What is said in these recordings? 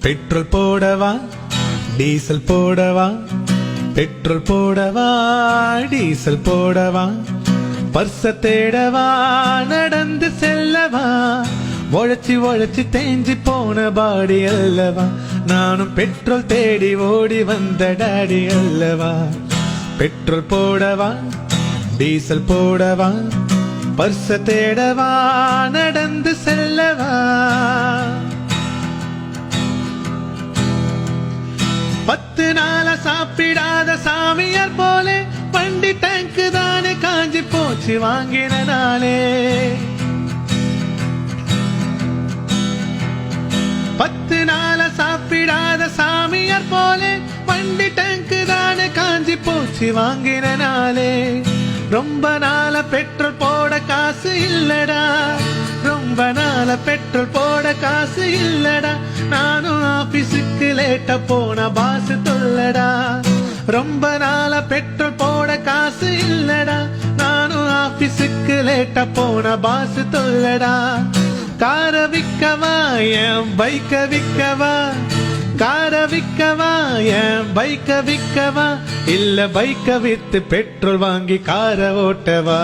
Petrol போடவா diesel போடவா, petrol போடவா டீசல் போடவா, பர்ச தேடவா நடந்து செல்லவா, உழைச்சி உழைச்சி தேஞ்சி போன பாடி அல்லவா, நானும் பெட்ரோல் தேடி ஓடி வந்த டாடி அல்லவா. பெட்ரோல் போடவா டீசல் போடவா, பர்ச தேடவா நடந்து செல்லவா, 10 நாளா சாப்பிடாத சாமியார் போலே வண்டி டேங்கு தானே காஞ்சி போச்சு வாங்கின நாளே. 10 நாளா சாப்பிடாத சாமியார் போலே வண்டி டேங்கு தானே காஞ்சி போச்சு வாங்கின நாளே. ரொம்ப நாள பெட்ரோல் போட காசு இல்லடா, ரொம்ப நாள பெட்ரோல் போட காசு இல்லடா, நானும் ஆபீஸுக்கு லேட்டா போன பாசு தொல்லடா. ரொம்ப நாள பெட்ரோல் போட காசு இல்லடா, நானும் ஆபீஸுக்கு லேட்டா போன பாசு தொல்லடா. கார விக்கவா என் பைக்க விக்கவா, கார விக்கவா என் பைக்க விக்கவா, இல்ல பைக்க வித்து பெட்ரோல் வாங்கி கார ஓட்டவா.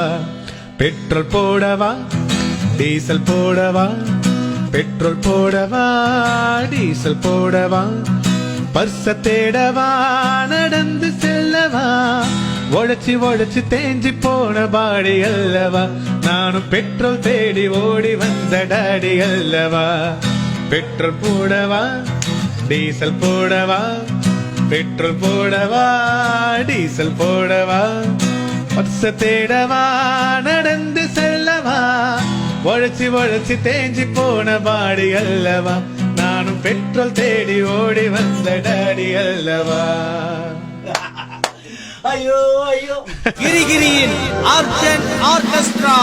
பெட்ரோல் போடவா டீசல் போடவா, பெட்ரோல் போடவா டீசல் போடவா, பர்ச தேடவா நடந்து செல்லவா, உழைச்சி உழைச்சி தேஞ்சி போன பாடி அல்லவா, நானும் பெட்ரோல் தேடி ஓடி வந்த டாடி அல்லவா. பெட்ரோல் போடவா டீசல் போடவா, பெட்ரோல் போடவா டீசல் போடவா, பர்ச தேடவா நடந்து செல்லவா, உழைச்சி உழைச்சி தேஞ்சி போன பாடி அல்லவா, நானும் பெட்ரோல் தேடி ஓடி வந்த டாடி அல்லவா. ஐயோ ஐயோ கிரிகிரியின் ஆர்கெஸ்ட்ரா.